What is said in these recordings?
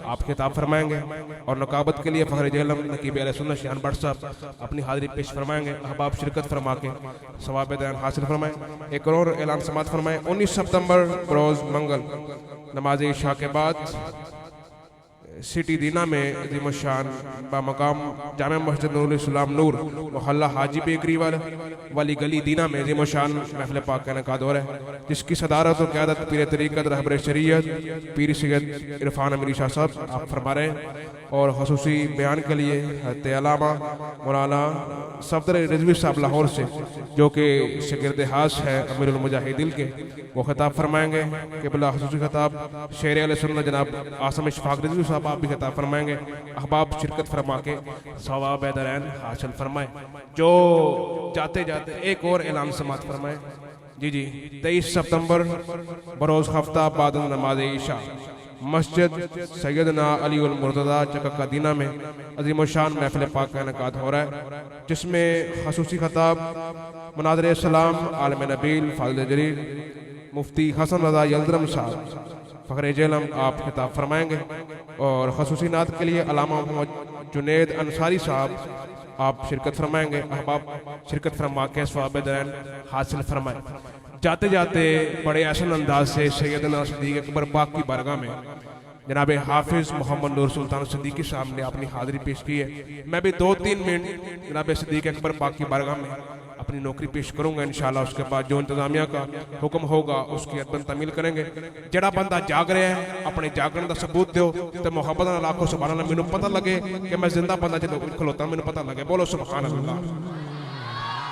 आप खिताब फरमाएंगे और नकाबत के लिए फ़खर जेलम नकीब अहले सुन्नत शान भट्ट साहब अपनी हाजिरी पेश फरमाएंगे। अहबाब शिरकत फरमा के सवाब दयान हासिल फरमाएं। एक और ऐलान समात फरमाएं। 19 सितंबर रोज़ मंगल नमाज इशा के बाद सिटी दीना में अज़ीमुश्शान बामकाम जामे मस्जिद नूरुल इस्लाम नूर मोहल्ला हाजी बेकरी वाली गली दीना में अज़ीमुश्शान महफ़िल पाक का इनेकाद हो रहा है, जिसकी सदारत और क़यादत पीर तरीक़त रहबर शरीयत पीर सैयद इरफान अमीरी शाह साहब आप फरमा रहे हैं। और ख़ुसूसी बयान के लिए हज़रत अल्लामा मौलाना सफदर रिजवी साहब लाहौर से जो कि शागिर्द हास है अमीरुल मुजाहिदीन के, वो खिताब फरमाएंगे। क़िबला ख़ुसूसी खिताब शेर अहले सुन्नत जनाब आसम इशफाक रिजवी साहब आप भी खिताब फरमाएंगे। अहबाब शिरकत फरमा के सवाब दरैन हासिल फरमाएं। जो जाते जाते एक और ऐलान समात फरमाएं। जी 23 सितंबर बरोज़ हफ्ता बाद नमाज इशा मस्जिद सैयदना अली उल मुर्तज़ा चक्का दीना में अज़ीमुश्शान महफ़िल पाक का इनेकाद हो रहा है, जिसमें ख़ुसूसी खिताब मुनाज़िर सलाम आलिम नबील फाज़िल जलील मुफ्ती हसन रज़ा यल्दरम साहब फ़खर जेलम आप खिताब फरमाएंगे। और ख़ुसूसी नात के लिए अल्लामा मोहम्मद जुनैद अंसारी साहब आप शिरकत फरमाएंगे। अहबाब शिरकत फरमा के सवाब दरैन हासिल फरमाएं। जाते जाते बड़े ऐसा अंदाज से सैयदना सिद्दीक़ अकबर पाक की बारगाह में जनाब हाफिज़ मोहम्मद नूर सुल्तान सिद्दीकी साहब ने अपनी हाज़िरी पेश की है। मैं भी 2-3 मिनट जनाब सिद्दीक़ अकबर पाक की बारगाह में अपनी नौकरी पेश करूंगा इंशाअल्लाह। उसके बाद जो इंतजामिया का हुक्म होगा उसकी अदबन तमील करेंगे। जड़ा बंदा जाग रहा है अपने जागरण का सबूत दो तो मुहब्बत नाल आखो सुभान अल्लाह, मैनू पता लगे कि मैं जिंदा बंदा जो खलोता मैनू पता लगे। बोलो सुभान अल्लाह।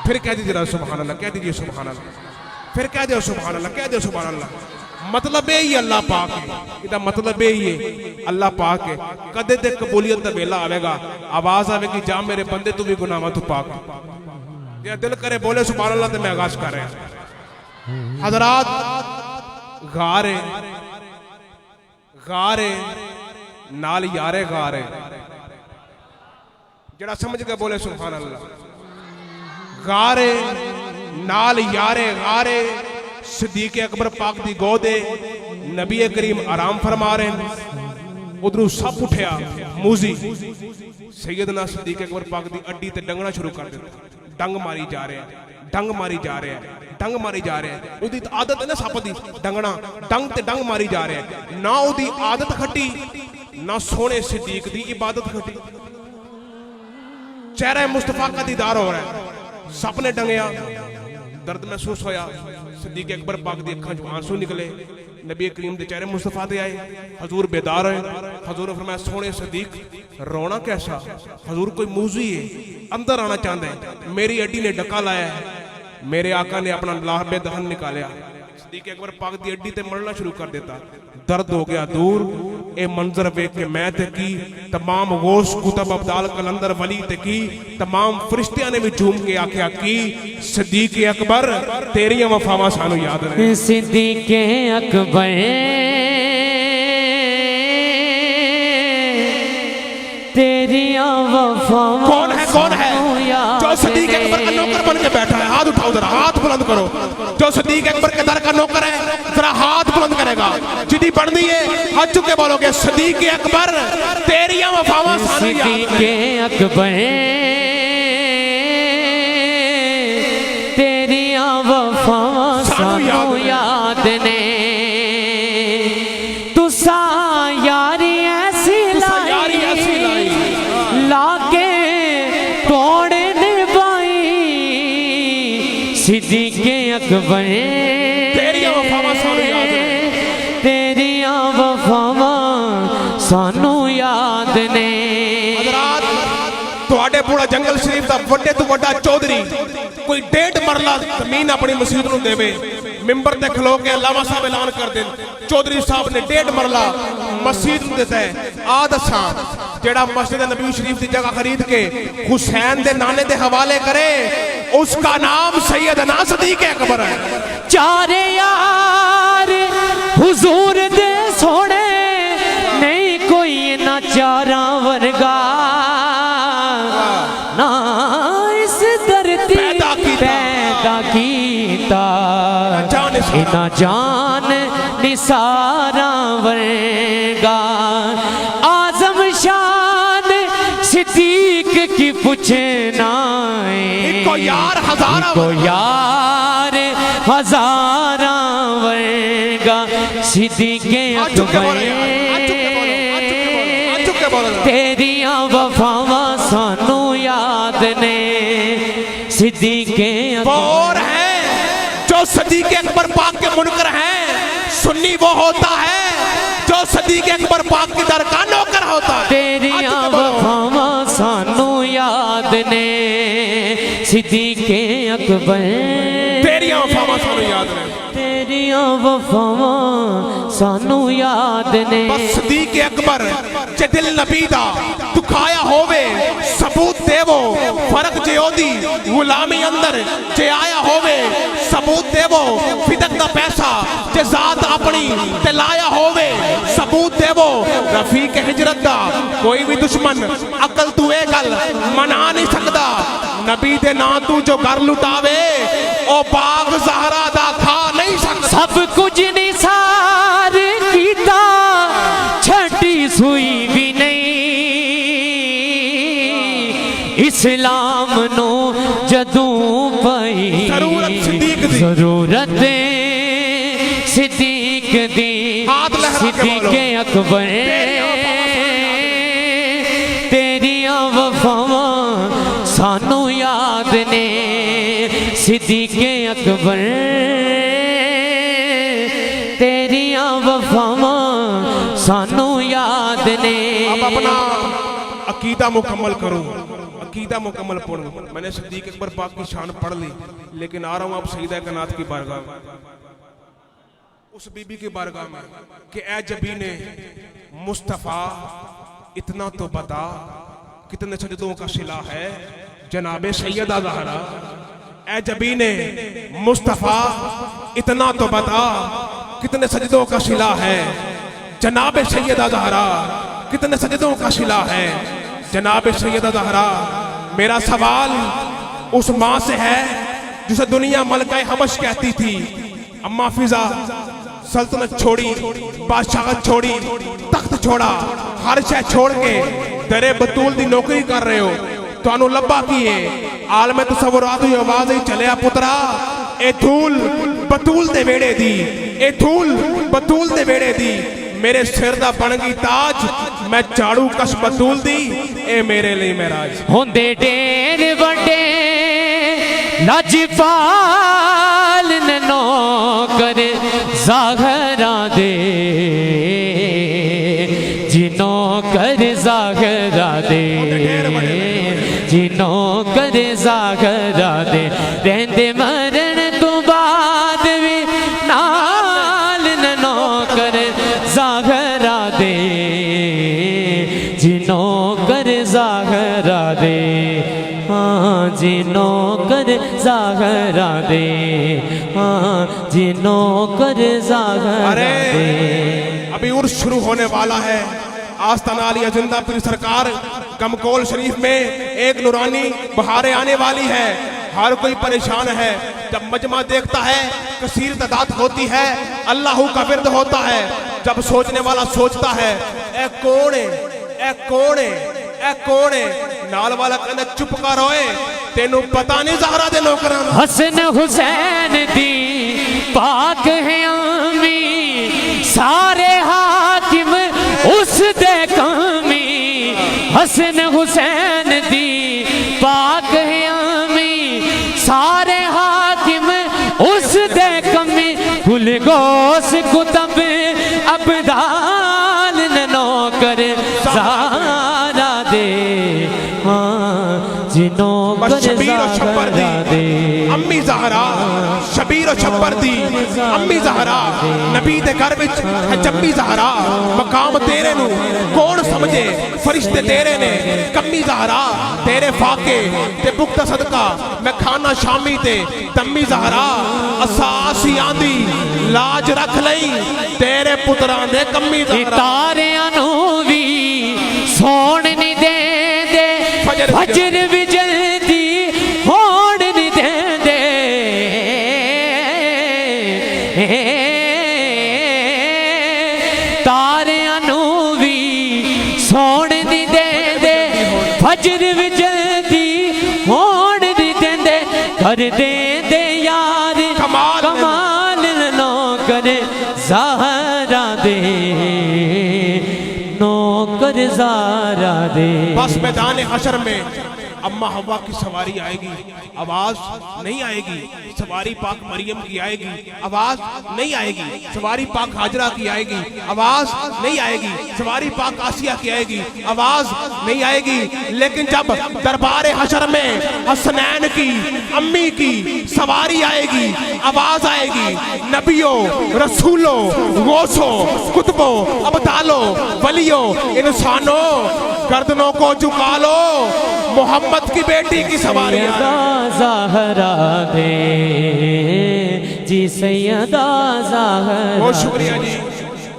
फिर कह दीजिए जरा सुभान अल्लाह, कह दीजिए सुभान अल्लाह, फिर कह दो सुभान अल्लाह, कह दो सुभान अल्लाह। मतलब यही अल्लाह पाक है, इदा मतलब यही है अल्लाह पाक है। कदे ते कबूलियत दा वेला आवेगा, आवाज आवेगी जा मेरे बंदे तू भी गुनाह तू पाक। ये दिल करे बोले सुभान अल्लाह, तो मैं आगाज कर रहा हूं। हजरात गारे गारे नाल यारे गारे, जरा समझ के बोले सुभान अल्लाह। गारे नाल यारे गारे सिद्दीक़ अकबर पाक दी गोदे नबी करीम आराम फरमा रहे हैं। उधरों सब उठया मूजी सैयदना सिद्दीक़ अकबर पाक दी अड्डी ते डंगना शुरू कर दिता। डंग मारी जा रहे हैं, डंग मारी जा रहे हैं, डंग मारी जा रहे हैं। उदी आदत है ना सप दी डंगना, डंग ते डंग मारी जा रहे हैं। ना उदी आदत खटी ना सोने सिद्दीक दी इबादत खटी। चेहरा मुस्तफा का दीदार हो रहा है, सप ने डंगया, दर्द महसूस होया। सिद्दीक़ अकबर पाक दी अखां चों आंसू निकले, नबी करीम दे चेहरे मुस्तफा दे आए। हजूर बेदार होए। हजूर ने फरमाया सोने सिद्दीक रोना कैसा? हजूर कोई मूजी है अंदर आना चाहता है, मेरी अड्डी ने डका लाया है, मेरे आका ने अपना लाहबे दहन निकालिया। सिद्दीक़ अकबर पाक दी अड्डी ते मरना शुरू कर देता। दर्द हो गया दूर। ए मंजर वेख के मैं ते की तमाम गौस कुतब अब्दाल कलंदर वली ते की तमाम फरिश्तियां ने भी झूम के आख्या की सिद्दीक़ अकबर तेरियां वफावां सानू याद रहे। सिद्दीक़ अकबर तेरियां वफावां कौन है जो सिद्दीक़ अकबर का नौकर बन के बैठा है? हाथ उठाओ जरा, हाथ बुलंद करो। जो सिद्दीक़ अकबर के दर का नौकर है जरा हाथ बुलंद करेगा। जिदी बनती है हाथ चुके बोलोगे सिद्दीक़ अकबर तेरियां वफावां सानू याद रहे। सिद्दीक़ अकबर तेरियां वफावां सानू याद ने। तुसा यारी ऐसी लाई लाके तोड़े निभाई। सिद्दीक़ अकबर तेरियां वफावां सानू याद ने, तेरियां वफावां सानू याद ने। तुहाडे पूरा जंगल शरीफ दा वड्डे तो वड्डा चौधरी कोई 1.5 मरला जमीन अपनी मस्जिद नूं देवे, मिंबर ते खलो के अल्लामा साहब ऐलान कर देन चौधरी साहब ने 1.5 मरला मस्जिद नूं दिता है। आ दसा जेड़ा मस्जिद नबी शरीफ की जगह खरीद के हुसैन दे नाने दे हवाले करे उसका नाम सैयदना सिद्दीक़ अकबर है। चारे यार हुजूर दे सोने नहीं कोई ना चारा वर्गा, ना इस धरती पैदा कीता ना जान निसारा वर्गा। कुछ ना इको यार हजारा को यार हजारा वर्गा सिद्दीक़े अकबर तेरिया वफावा सानू याद ने सिद्दीक़े और है जो सिद्दीक़े अकबर पाक के मुनकर हैं, सुन्नी वो होता है जो सिद्दीक़े अकबर पाक की दर का नौकर होता है। तेरिया वफावा सानू याद ने सिद्दीक़े अकबर तेरिया वफावा सानू याद ने तेरिया वफावा सानू याद ने बस सिद्दीक़े अकबर जे दिल नबी दा दुखाया होवे सबूत देवो फर्क जे ओदी गुलामी अंदर जे आया होवे सबूत देवो फिदक दा पैसा जे जात अपनी ते लाया होवे सबूत देवो रफीक हिजरत दा कोई भी दुश्मन अकल तू ए गल मना नहीं सकदा नबी दे ना तू जो घर लुटावे ओ बाग ज़हरा दा खा नहीं सकदा सब कुछ निसार कीता छठी सुई भी नहीं इस्लाम नो जदों पई जरूरत सिद्दीक दी सिद्दीक़े अकबर तेरिया वफावा सानू याद ने सिद्दीक़े अकबर तेरिया वफावा सानू याद ने। अब अपना अकीदा मुकम्मल करो, अकीदा मुकम्मल पढ़ो। मैंने सिद्दीक़ अकबर पाक की शान पढ़ ली, लेकिन आ रहा हूँ आप सईदा कायनात की बारगाह उस बीबी की बारगाह में कि ऐ जबीने मुस्तफ़ा इतना तो बता कितने सजदों का सिला है जनाबे सैयदा ज़हरा। ऐ जबीने मुस्तफ़ा इतना तो बता कितने सजदों का सिला है जनाबे सैयदा ज़हरा, कितने सजदों का सिला है जनाबे सैयदा ज़हरा। मेरा सवाल उस माँ से है जिसे दुनिया मलका हबश कहती थी। अम्मा फिजा सल्तनत छोड़ी, बादशाहत छोड़ी, तख्त छोड़ा, हर शय छोड़ के दरे बतूल दी नौकरी कर रहे हो। तो लब्बा किए आलम तसव्वुरात दी आवाज ही चलिया पुत्रा ए धूल बतूल दे वेड़े दी, ए धूल बतूल दे वेड़े दी। मेरे सिर दा बन गई ताज मैं झाड़ू कश बतूल दी ए मेरे लिए महराज। होंदे ढेर वड्डे लजपाल नौकर ज़हरा दे जिनों कर ज़हरा दे जिनों कर ज़हरा दे रहंदे मरण तो बाद भी नाल नौकर ज़हरा दे जिनों कर ज़हरा दे हाँ जिनों कर ज़हरा दे हाँ जिनों कर ज़हरा दे। अभी उर्स शुरू होने वाला है। आस्ताना अली अजिंदा पीर सरकार कमकोल शरीफ में एक नूरानी बहारें आने वाली है। हर कोई परेशान है। जब मजमा देखता है कसीर तादाद होती है, अल्लाह का विरद होता है। जब सोचने वाला सोचता है ए कौन है, ए कौन है, ए कौन है, नाल वाला कहना चुप कर रोए तेनू पता नहीं ज़हरा दे नौकरां। हसन हुसैन दी पाक है अम्मी सारे हाकिम उस दे कमी। हसन हुसैन दी पाक है अम्मी सारे हाकिम उस दे कमी। फुल गोस कुतब अबदाल नौकर ज़हरा दे हाँ जिनों कर ज़हरा दे। अम्मी ज़हरा शबीर और छप्पर दी अम्मी ज़हरा नबी दे घर विच है जम्मी ज़हरा। मकाम तेरे नू कौन समझे फरिश्ते तेरे ने कम्मी ज़हरा। तेरे फाके ते बुक्ता सदका मैं खाना शामी ते तम्मी ज़हरा। असासी आंदी लाज रख लई तेरे पुत्रां दे कम्मी ज़हरा। तारियां नू वी सोण नहीं दे दे फजर भी जल्दी होण नहीं दे दे। तारियां नू वी सोण नहीं दे दे फजर भी जल्दी कर दे दे यार कमाल नौकर ज़हरा दे, नौकर ज़हरा दे। बस मैदान हशर में अम्मा हवा की सवारी आएगी, आवाज नहीं आएगी। सवारी पाक मरियम की आएगी, आवाज नहीं आएगी। सवारी पाक हाजरा की आएगी, आवाज नहीं आएगी। सवारी पाक आसिया की आएगी, आवाज नहीं आएगी। लेकिन जब दरबार हशर में हसनैन की अम्मी की सवारी आएगी, आवाज आएगी। नबियों, रसूलों, गौसों, कुतुबों, अबदालों, वलियों, इंसानों, गर्दनों को झुका लो, मोहम्मद की बेटी की सवारी ज़हरा दे जी, सैयदा ज़हरा। बहुत शुक्रिया जी।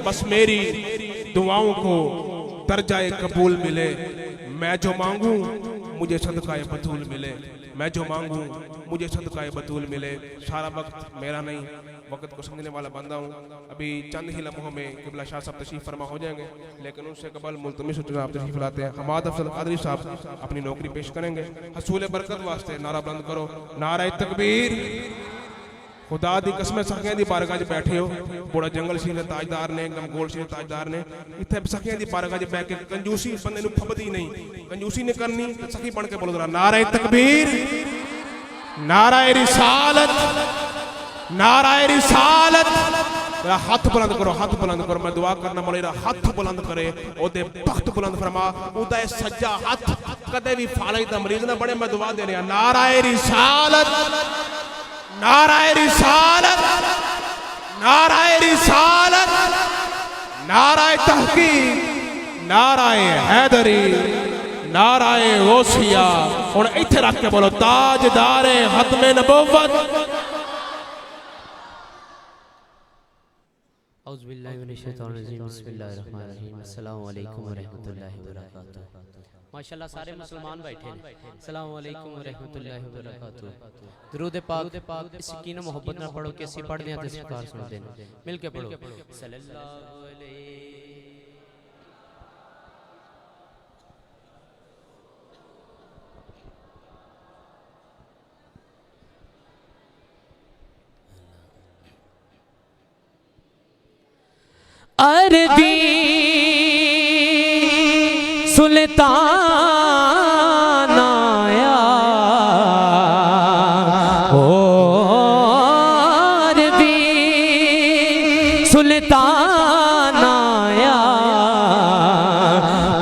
बस मेरी दुआओं को दर्जाए कबूल मिले, मैं जो मांगूं मुझे सदकाए बतूल मिले, मैं जो मांगूं मुझे सदकाए बतूल मिले। सारा वक्त मेरा नहीं, वक्त को समझने वाला बंदा हूँ। अभी चंद ही लम्हों में क़िबला शाह साहब तशरीफ़ फरमा हो जाएंगे, लेकिन उससे कबल मुल्तमिस आप तशरीफ़ लाते हैं। हमाद अफजल कादरी साहब अपनी नौकरी पेश करेंगे। हसूल बरकत वास्ते नारा बुलंद करो, नारा तकबीर। खुदा दी कसम सखियां दी बारगाह च बैठे हो, बड़ा जंगल सी ने ताजदार ने, गमगोल सी ने ताजदार ने, इत्थे सखियां दी बारगाह च बैठ के कंजूसी बंदे नूं फबदी नहीं, कंजूसी नहीं करनी। सखी बन के बोलो जरा नारा तकबीर, नारा रिसालत, नारा रिसालत। हाथ बुलंद करो, हाथ बुलंद करो। मैं दुआ करना मौला हाथ बुलंद करे, ओदे बख्त बुलंद फरमा, ओदा सज्जा हाथ कदे भी फाले दा मरीज ना बने। मैं दुआ दे रहा नारा रिसालत, नारा रिसालत, नारा रिसालत, नारा तहकीक, नारा हैदरी, नारा गौसिया। हुण इत्थे रख के बोलो ताजदारे खत्मे नबुव्वत। माशाल्लाह सारे मुसलमान बैठे हैं। अस्सलाम वालेकुम व रहमतुल्लाहि व बरकातहू। दुरूद पाक सकीना मोहब्बत ना पढ़ो, कैसे पढ़ते हैं तो सरकार सुनते हैं। मिल के पढ़ो सल्लल्लाहु अलैहि। अरबी सुल्तान आया, ओ अरबी सुल्तान आया,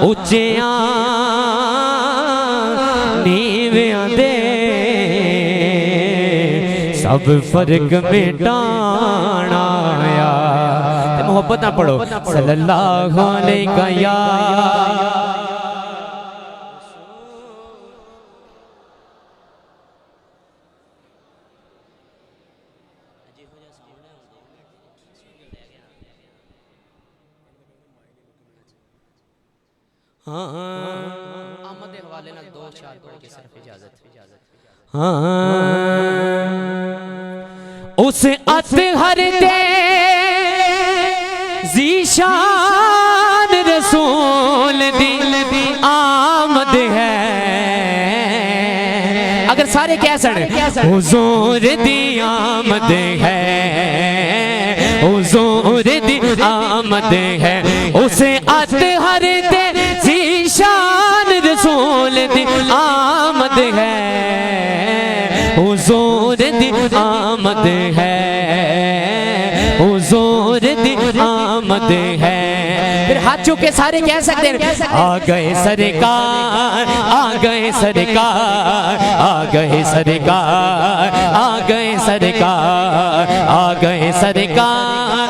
उच्चियां नीवियां दे सब फर्क मिटाना आया। मोहब्बत ना पढ़ो सल्लल्लाहु अलैहि या आमद हवाले ना दो चार पढ़ के सिर्फ इजाजत। उस अतहर दे ज़ीशान रसूल दी आमद है। अगर सारे कह सकें हुजूर दी आमद है, हुजूर दी आमद है। उसे अतहर दे ज़ीशान रसूल दी आमद है, हुजूर दी आमद है, हुजूर दी आमद है। फिर हाथ चुके सारे कह सकते हैं आ गए सरकार, आ गए सरकार, आ गए सरकार, आ गए सरकार, आ गए सरकार,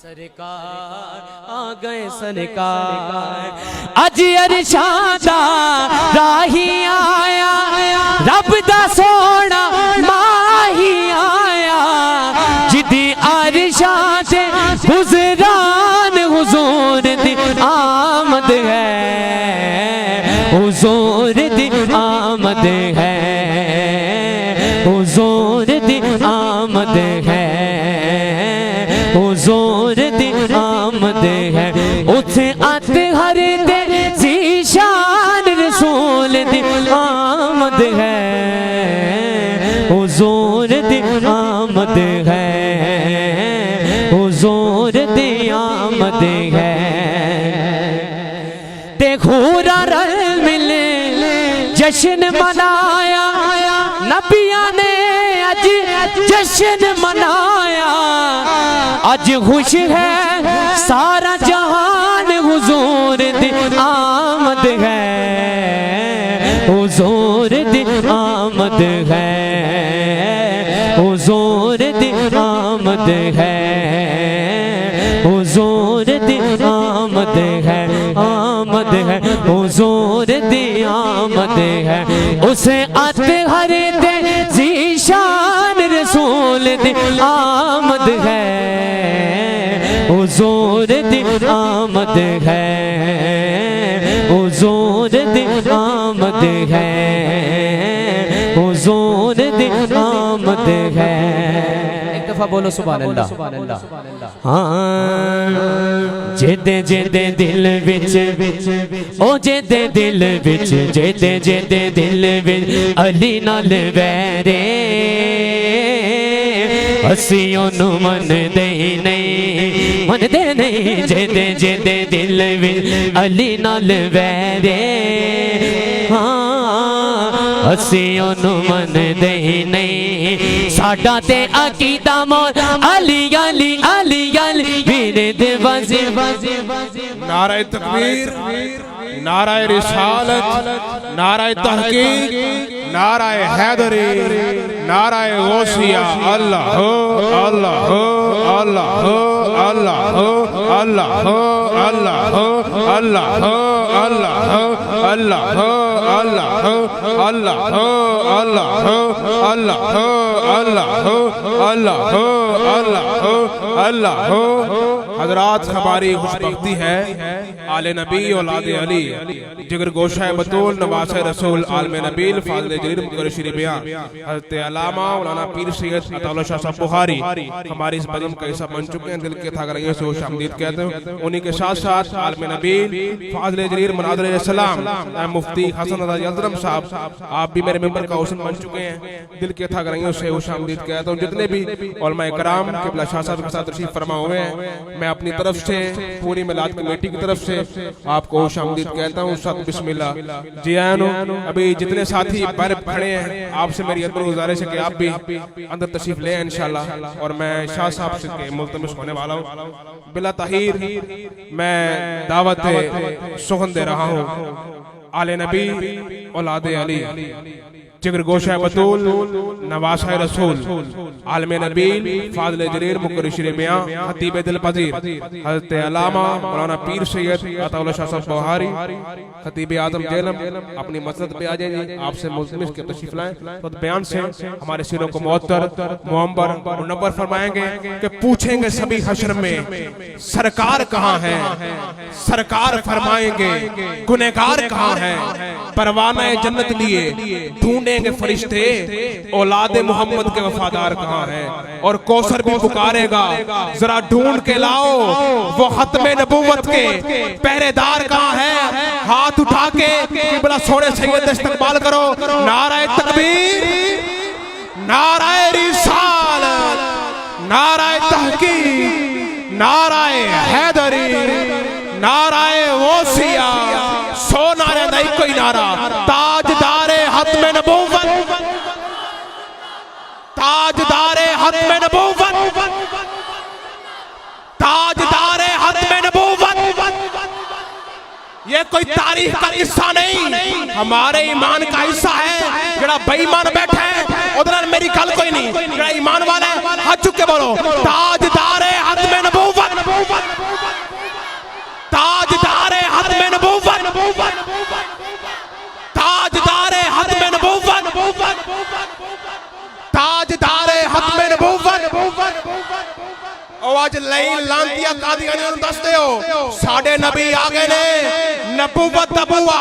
सरकार आ गए सरकार। अज अरशादा राही आया, रब दा सोना माही आया, जिदी अरशा से गुजरान हुजूर दी आमद है, हुजूर दी आमद है, हुजूर दी आमद है, हुजूर दी आमद है। उथे अतहर दे ज़ीशान रसूल दी आमद आमद है, हुजूर दी आमद है, हुजूर दी आमद है। ते खूरा रल मिले जश्न मनाया, नबिया ने अज जश्न मनाया। अज खुश है सारा जहान, हुजूर दी आमद है, हुजूर दी आमद है, हुजूर दी आमद है, हुजूर दी आमद है, आमद है, हुजूर दी आमद है। उसे अतहर दे ज़ीशान रसूल दी आमद है, हुजूर दी आमद है, हुजूर दी आमद है, हुजूर दी आमद है। एक दफा बोलो सुभान अल्लाह। हाँ जेदे जेदे दिल विच, ओ जेदे दिल विच, जेदे जेदे दिल विच अली नाल वैरे, असी ओनू मनदे नहीं, मनदे नहीं। जेदे जेदे दिल विच अली नाल वैरे, हाँ असी ओनू मनदे नहीं। साडा ते अकीदा मौत अली अली अली अली मेरे दे बाजी बाजी बाजी। नारे तकबीर, नाराए रिसालत, नाराए तहकीक, नाराए हैदरी, नाराए गौसिया। अल्लाह हो अल्लाह हो अल्लाह हो अल्लाह हो अल्लाह हो अल्लाह हो अल्लाह हो अल्लाह हो अल्लाह हो अल्लाह हो अल्लाह हो अल्लाह हो अल्लाह हो अल्लाह हो अल्लाह हो अल्लाह हो अल्लाह हो। हजरात हमारी खुशबख्ती है आले नबी औलाद अली जिगर गोशा बतूल नवासे रसूल आलम नबील फाज़िल जलील मुक़र्रर श्री बयां हज़रत अल्लामा मौलाना पीर सैयद अताउल्लाह शाह साहब बुखारी हमारी इस बज़म का हिस्सा बन चुके हैं। दिल के थागरइयों से खुशामदीद कहते हैं। उन्हीं के साथ साथ आलम नबील फाज़िल जलील मुनाज़िर सलाम मुफ्ती हसन रज़ा यज़रम साहब आप भी मेरे मेंबर का हुस्न बन चुके हैं। दिल के थागरइयों से खुशामदीद कहता हूँ। जितने भी उलमाए कराम क़िबला शाह साहब के साथ तशरीफ फरमा हुए हैं, मैं अपनी तरफ से पूरी मिलाद कमेटी की तरफ से आपको खुशामदीद कहता हूँ। सत बिस्मिल्लाह। जी आनो अभी जितने साथी बाहर खड़े हैं आपसे मेरी अदब गुजारिश है कि आप भी अंदर तशरीफ ले इंशाल्लाह। और मैं शाह साहब से मुल्तमिस होने वाला हूँ। बिला ताहीर मैं दावत सुगन दे रहा हूँ आले नबी औलाद अली जिगर गोशा बतूल नवासा रसूल आलम नबील फाज़िल जलील मुक़र्रर श्री बयां खतीब दिल पजीर हज़रत अल्लामा मौलाना पीर सैयद अताउल्लाह शाह साहब बुखारी खतीब आज़म जेलम अपनी मसनद पे आ जाएंगे। आपसे मुल्तमिस के तशरीफ लाएं तो बयान से हमारे सीनों को मुअत्तर मुअम्बर मुनव्वर फरमाएंगे कि पूछेंगे सभी हश्र में सरकार कहाँ है, सरकार फरमाएंगे गुनहगार कहाँ है। परवाना जन्नत लिए ढूंढेंगे फरिश्ते औलाद मोहम्मद के वफादार कहाँ है। और कौसर भी पुकारेगा जरा ढूंढ के लाओ वो खत्मे नबूवत के पहरेदार कहाँ है। हाथ उठा के क़िबला सोने सैयद इस्तकबाल करो। नाराए तकबीर, नाराए रिसालत, नाराए तहकीक, नाराए हैदरी, नाराए गौसिया। सो नारे नहीं कोई नारा। ताजदारे हत्मे नबूवत, ताजदारे हत्मे नबूवत, ताजदारे हत्मे नबूवत। ये कोई तारीख का हिस्सा नहीं, हमारे ईमान का हिस्सा है। जरा बेईमान बैठे हैं उधर मेरी गल कोई नहीं, जरा ईमान वाले हाथ चुक के बोलो ताजदारे हत्मे नबूवत, ताजदारे हत्मे नबूवत, ताजदारे हत्मे नबूवत, ताजदारे हत्मे नबूवत। आज लई लांतिया कादियानियों ਨੂੰ ਦੱਸਦੇ ਹੋ ਸਾਡੇ नबी आ गए ने, नबूवत का बुआ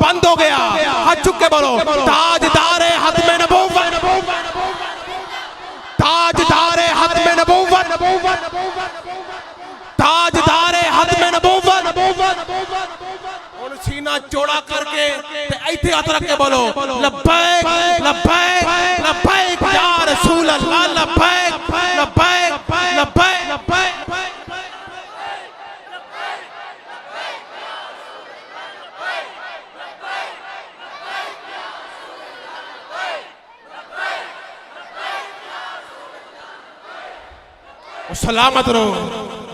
बंद हो गया। हाथ चुक के बोलो ताजदारे हत्मे नबूवत, ताजदारे हत्मे नबूवत, ताजदारे हत्मे नबूवत। सीना चौड़ा करके इत्थे हाथ रख के बोलो लब्बैक लब्बैक लब्बैक या रसूल अल्लाह लब्बैक लब्बैक लब्बैक लब्बैक। सलामत रहो,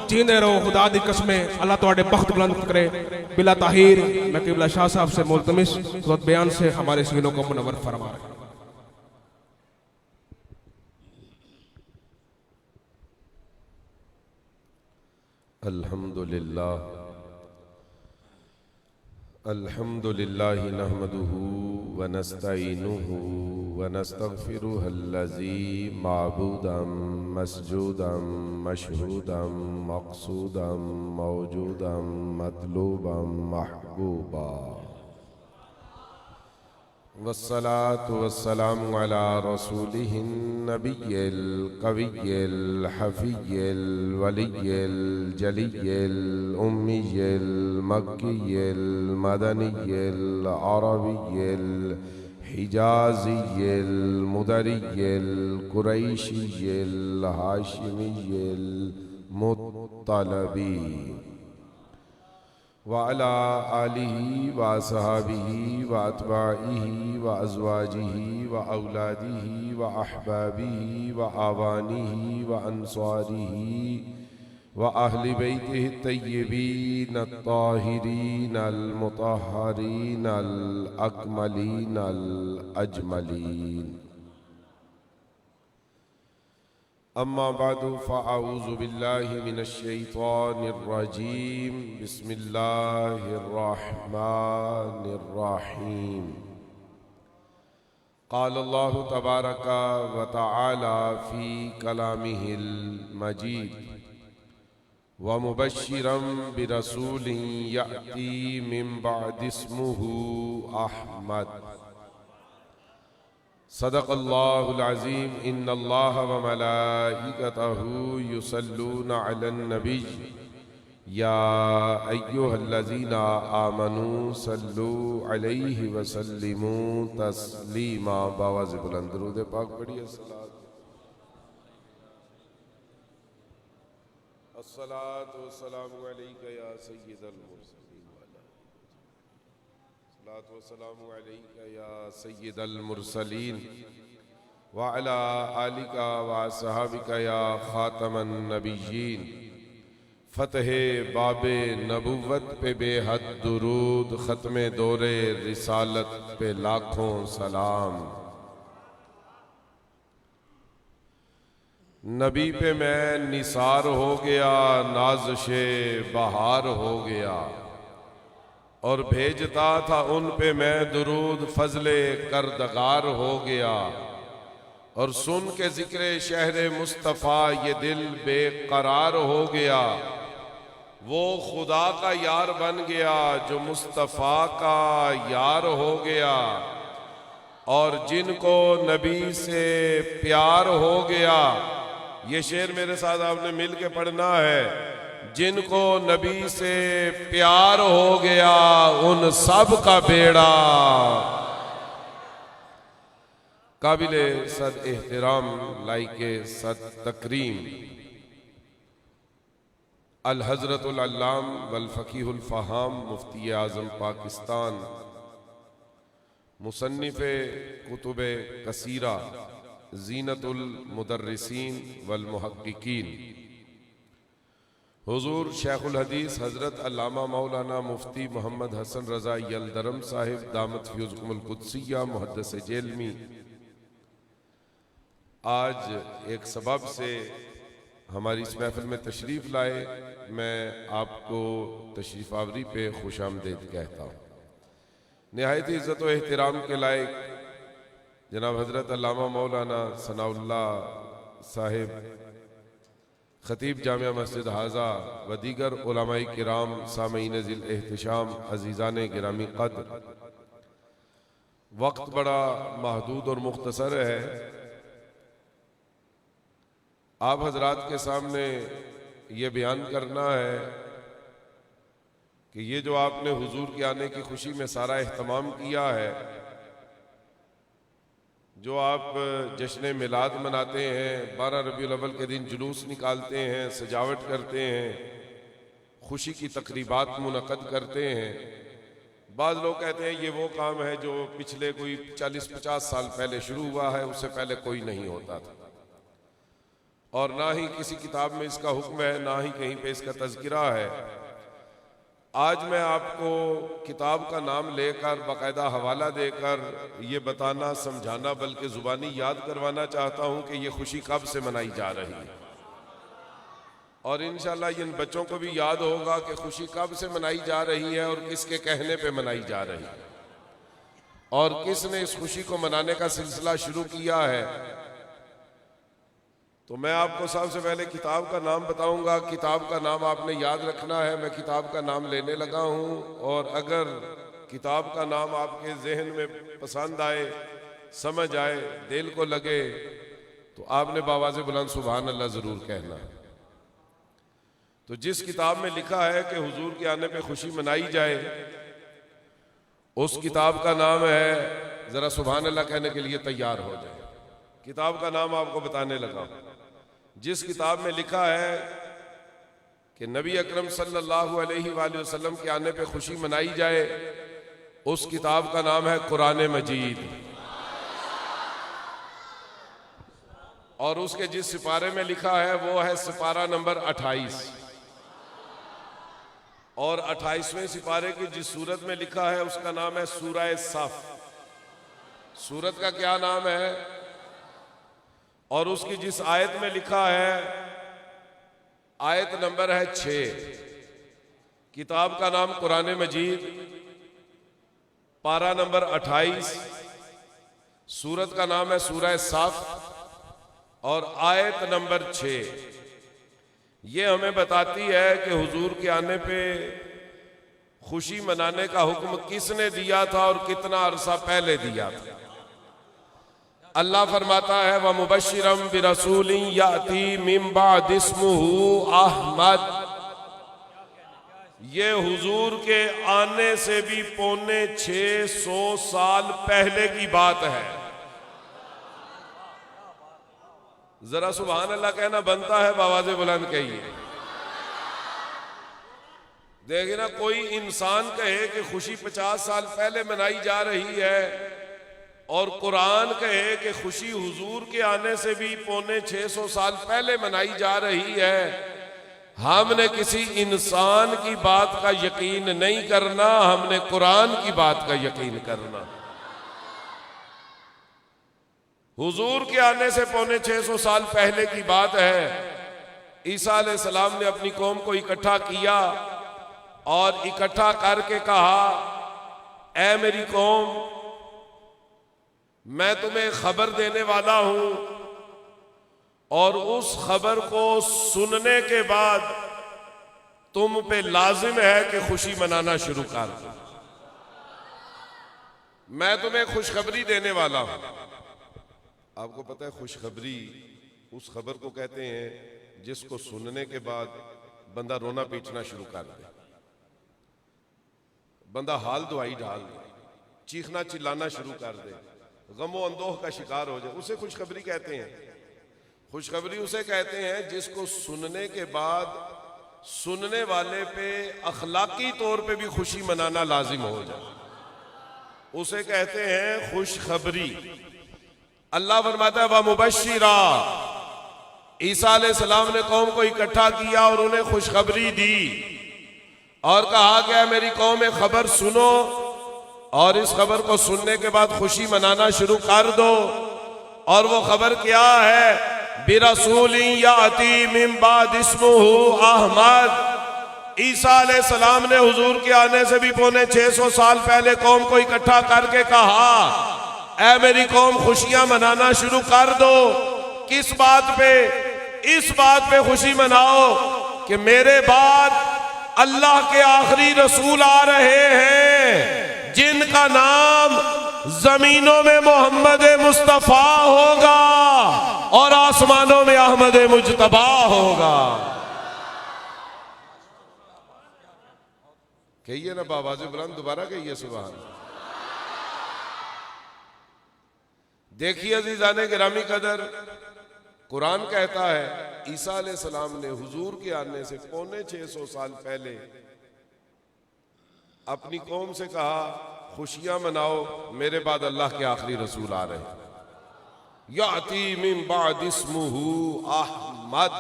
जींदे रहो, खुदा दी कसमें अल्लाह तुहाडे बख्त बुलंद करे। बिला ताहिर मैं किबला शाह साहब से मुल्तमिस खुद बयान से हमारे सीनों को मुनव्वर फरमा रहे। अल्हम्दुलिल्लाह अल्हम्दुलिल्लाह नहमदुहु व नस्तईनुहु व नस्तगफिरुहु अल्लज़ी माबूदम मस्जूदम मशहूदम मक़सूदम मौजूदम मतलूबम महबूबा वस्सलातु वस्सलामु अला रसूलिहिन नबिय्यिल कविय्यिल हफ़िय्यिल वलिय्यिल जलिय्यिल उम्मिय्यिल मक्किय्यिल मदनिय्यिल अरबिय्यिल हिजाज़िय्यिल मुदरिय्यिल कुरैशिय्यिल हाशिमिय्यिल मुत्तलबी व अला आलिही व असहाबिही व अतबाइही व अज़वाजिही व औलादिही व अहबाबिही व आवानिही व अंसारिही व अहली बैतिही तय्यबीन अत्ताहिरीन अल-मुतहहरीन अल-अकमलीन अल-अजमलीन। अम्मा बादु फ़अऊज़ु बिल्लाहि मिनश शैतानिर रजीम बिस्मिल्लाहिर रहमानिर रहीम। क़ाल अल्लाहु तबारका व तआला फ़ी कलामिहिल मजीद व मुबश्शिरम बिरसूलिन यअती मिन बअदि इस्मुहु अहमद। सदक़ल्लाहुल अज़ीम। इन्नल्लाह व मलाइकतहु युसल्लूना अलन नबिय्य या अय्युहल्लज़ीना आमनू सल्लू अलैहि व सल्लिमू तस्लीमा। बावाज़ बुलंद दुरूद पाक पढ़िए। अस्सलातु वस्सलामु अलैका या सय्यिदल मुरसलीन या सय्यिदल मुरसलीन व अला आलिका व असहाबिका या खातमन नबिय्यीन। फ़तहे बाबे नबुव्वत पे बेहद दुरूद, ख़त्मे दौरे रिसालत पे लाखों सलाम। नबी पे मैं निसार हो गया, नाज़शे बहार हो गया, और भेजता था उन पे मैं दुरूद, फजले करदगार हो गया। और सुन के जिक्र शहर मुस्तफ़ा ये दिल बेकरार हो गया। वो खुदा का यार बन गया जो मुस्तफ़ा का यार हो गया। और जिनको नबी से प्यार हो गया, ये शेर मेरे साथ आपने मिल के पढ़ना है। जिनको नबी से प्यार हो गया उन सब का बेड़ा काबिले सद एहतराम, लाइके सद तकरीम अल हज़रतुल अल्लाम वल फ़क़ीहुल फ़हाम मुफ्ती आज़म पाकिस्तान, मुसन्निफ़े कुतुबे कसीरा, ज़ीनतुल मुदर्रिसीन वल मुहक्किकीन, हुज़ूर शेखुल हदीस हज़रत अल्लामा मौलाना मुफ्ती मोहम्मद हसन रज़ा यलदरम साहिब दामत फ़ियुज़कुमुल कुद्सिया मुहद्दिस जेलमी, आज एक सबब से हमारी इस महफिल में तशरीफ़ लाए। मैं आपको तशरीफ़ आवरी पे खुश आमदीद कहता हूँ। निहायत इज़्ज़त व एहतराम के लायक जनाब हज़रत अल्लामा मौलाना सनाउल्लाह साहिब, खतीब जामिया मस्जिद हाजा व दीगर उलमाए किराम, सामीन ज़िल एहतिशाम, अज़ीज़ान गिरामी क़द्र, वक्त बड़ा महदूद और मुख्तसर है। आप हजरात के सामने ये बयान करना है कि ये जो आपने हुजूर के आने की खुशी में सारा एहतमाम किया है, जो आप जश्न मिलाद मनाते हैं, 12 रबीउल अव्वल के दिन जुलूस निकालते हैं, सजावट करते हैं, खुशी की तकरीबात मुनक़द करते हैं। बाज़ लोग कहते हैं ये वो काम है जो पिछले कोई 40-50 साल पहले शुरू हुआ है, उससे पहले कोई नहीं होता था, और ना ही किसी किताब में इसका हुक्म है, ना ही कहीं पे इसका तज़किरा है। आज मैं आपको किताब का नाम लेकर बाकायदा हवाला देकर ये बताना, समझाना, बल्कि ज़ुबानी याद करवाना चाहता हूँ कि ये खुशी कब से मनाई जा रही है, और इंशाअल्लाह इन बच्चों को भी याद होगा कि खुशी कब से मनाई जा रही है और किसके कहने पे मनाई जा रही है, और किसने इस खुशी को मनाने का सिलसिला शुरू किया है। तो मैं आपको सबसे पहले किताब का नाम बताऊंगा। किताब का नाम आपने याद रखना है। मैं किताब का नाम लेने लगा हूं, और अगर किताब का नाम आपके जहन में पसंद आए, समझ आए, दिल को लगे, तो आपने बावाज़े बुलंद सुभान अल्लाह ज़रूर कहना। तो जिस किताब में लिखा है कि हुजूर के आने पे खुशी मनाई जाए, उस किताब का नाम है, ज़रा सुभान अल्लाह कहने के लिए तैयार हो जाए। किताब का नाम आपको बताने लगा। जिस किताब में लिखा है कि नबी अकरम सल्लल्लाहु अलैहि वसल्लम के आने पे खुशी मनाई जाए, उस किताब का नाम है कुरान मजीद, और उसके जिस सिपारे में लिखा है वो है सिपारा नंबर 28, और 28वें सिपारे की जिस सूरत में लिखा है उसका नाम है सूरह सफ। सूरत का क्या नाम है? और उसकी जिस आयत में लिखा है, आयत नंबर है 6। किताब का नाम कुरान मजीद, पारा नंबर 28, सूरत का नाम है सूरह सफ, और आयत नंबर 6। ये हमें बताती है कि हुजूर के आने पे खुशी मनाने का हुक्म किसने दिया था और कितना अरसा पहले दिया था। अल्लाह फरमाता है, व मुबश्शिरम बिरसूलिन याती मिन बाद इस्मुहु अहमद। ये हुजूर के आने से भी 650 साल पहले की बात है। जरा सुभान अल्लाह कहना बनता है, बावाज़े बुलंद कहिए। देखिए ना, कोई इंसान कहे कि खुशी 50 साल पहले मनाई जा रही है, और कुरान कहे कि खुशी हुजूर के आने से भी 650 साल पहले मनाई जा रही है। हमने किसी इंसान की बात का यकीन नहीं करना, हमने कुरान की बात का यकीन करना। हुजूर के आने से 650 साल पहले की बात है। ईसा अलैहिस्सलाम ने अपनी कौम को इकट्ठा किया और इकट्ठा करके कहा, ऐ मेरी कौम, मैं तुम्हें खबर देने वाला हूं, और उस खबर को सुनने के बाद तुम पे लाजिम है कि खुशी मनाना शुरू कर दो। मैं तुम्हें खुशखबरी देने वाला हूं। आपको पता है, खुशखबरी उस खबर को कहते हैं जिसको सुनने के बाद बंदा रोना पीटना शुरू कर दे, बंदा हाल दुआई डाल दे, चीखना चिल्लाना शुरू कर दे, गमो अंदोह का शिकार हो जाए, उसे खुशखबरी कहते हैं। खुशखबरी उसे कहते हैं जिसको सुनने के बाद सुनने वाले पे अखलाकी तौर पे भी खुशी मनाना लाजिम हो जाए, उसे कहते हैं खुशखबरी। अल्लाह फरमाता है, व मुबश्शिरा। ईसा अलैहिस्सलाम ने कौम को इकट्ठा किया और उन्हें खुशखबरी दी और कहा कि मेरी कौम में खबर सुनो, और इस खबर को सुनने के बाद खुशी मनाना शुरू कर दो। और वो खबर क्या है? बिरसूलिन याती मिन बाद इस्मुहु अहमद। ईसा अलैहिस्सलाम ने हुजूर के आने से भी 650 साल पहले कौम को इकट्ठा करके कहा, ऐ मेरी कौम, खुशियां मनाना शुरू कर दो। किस बात पे? इस बात पे खुशी मनाओ कि मेरे बाद अल्लाह के आखिरी रसूल आ रहे हैं, जिनका नाम जमीनों में मोहम्मद मुस्तफा होगा और आसमानों में अहमद मुजतबा होगा। कहिए ना बावाज़ बुलंद, दोबारा कहिए सुभान अल्लाह। देखिए अज़ीज़ाने गिरामी कदर, कुरान कहता है ईसा अलैहिस्सलाम ने हुजूर के आने से 650 साल पहले अपनी कौम से कहा खुशियां मनाओ, मेरे बाद अल्लाह के आखिरी रसूल आ रहे हैं, याती मिन बाद इस्मुहु अहमद,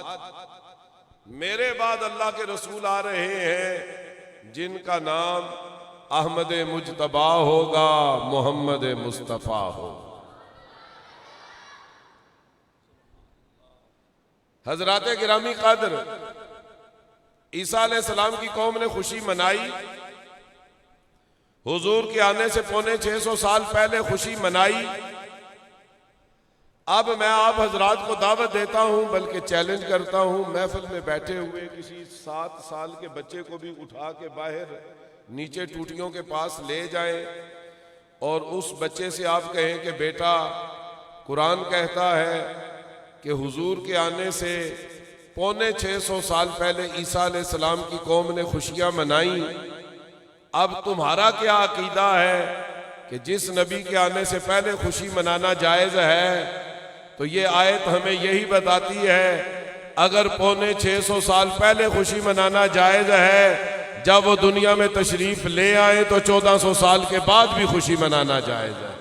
मेरे बाद अल्लाह के रसूल आ रहे हैं जिनका नाम अहमद मुजतबा होगा, मोहम्मद मुस्तफ़ा हो। हजरात गिरामी कदर, ईसा अलैहिस्सलाम की कौम ने खुशी मनाई, हुजूर के आने से 650 साल पहले खुशी मनाई। अब मैं आप हजरात को दावत देता हूं, बल्कि चैलेंज करता हूं, महफिल में बैठे हुए किसी 7 साल के बच्चे को भी उठा के बाहर नीचे टूटियों के पास ले जाएं और उस बच्चे से आप कहें कि बेटा, कुरान कहता है कि हुजूर के आने से 650 साल पहले ईसा अलैहिस्सलाम की कौम ने खुशियां मनाई। अब तुम्हारा क्या अकीदा है कि जिस नबी के आने से पहले खुशी मनाना जायज़ है, तो ये आयत हमें यही बताती है अगर 650 साल पहले खुशी मनाना जायज़ है, जब वो दुनिया में तशरीफ ले आए तो 1400 साल के बाद भी खुशी मनाना जायज़ है।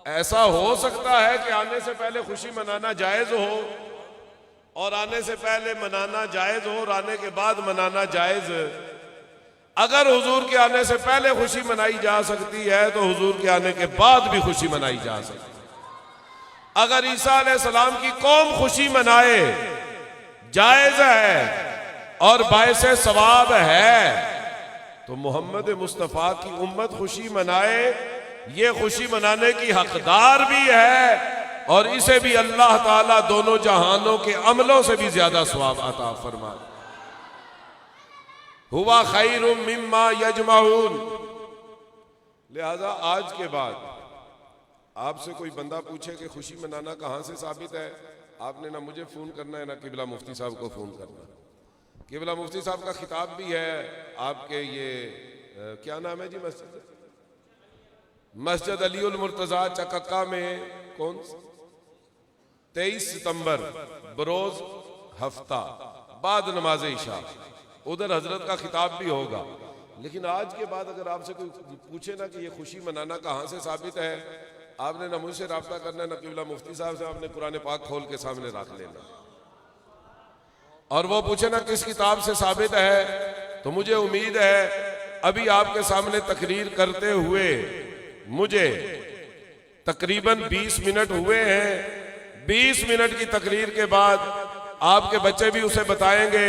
ऐसा हो सकता है कि आने से पहले खुशी मनाना जायज़ हो और आने से पहले मनाना जायज़ हो और आने के बाद मनाना जायज़। अगर हुजूर के आने से पहले खुशी मनाई जा सकती है तो हुजूर के आने के बाद भी खुशी मनाई जा सकती है। अगर ईसा अलैहिस्सलाम की कौम खुशी मनाए जायज़ है और बायसे सवाब है, तो मोहम्मद मुस्तफ़ा की उम्मत खुशी मनाए, ये खुशी मनाने की हकदार भी है और इसे भी अल्लाह ताला दोनों जहानों के अमलों से भी ज्यादा सवाब अता फरमाए। हुवा खैरुम मिम्मा यजमाऊन। लिहाजा आज के बाद आपसे कोई बंदा पूछे कि खुशी मनाना कहाँ से साबित है, आपने ना मुझे फोन करना है ना किबला मुफ्ती साहब को फोन करना है। किबला मुफ्ती साहब का खिताब भी है आपके ये क्या नाम है जी, मस्जिद अलीउल मुर्तजा चकक्का में, कौन 23 सितंबर बरोज हफ्ता बाद नमाज इशा, उधर हजरत का खिताब भी होगा। लेकिन आज के बाद अगर आपसे कोई पूछे ना कि ये खुशी मनाना कहाँ से साबित है, आपने ना मुझसे रब्ता करना है ना किबला मुफ्ती साहब से, आपने कुरान पाक खोल के सामने रख लेना। और वो पूछे ना किस किताब से साबित है, तो मुझे उम्मीद है अभी आपके सामने तकरीर करते हुए मुझे तकरीबन 20 मिनट हुए हैं। 20 मिनट की तकरीर के बाद आपके बच्चे भी उसे बताएंगे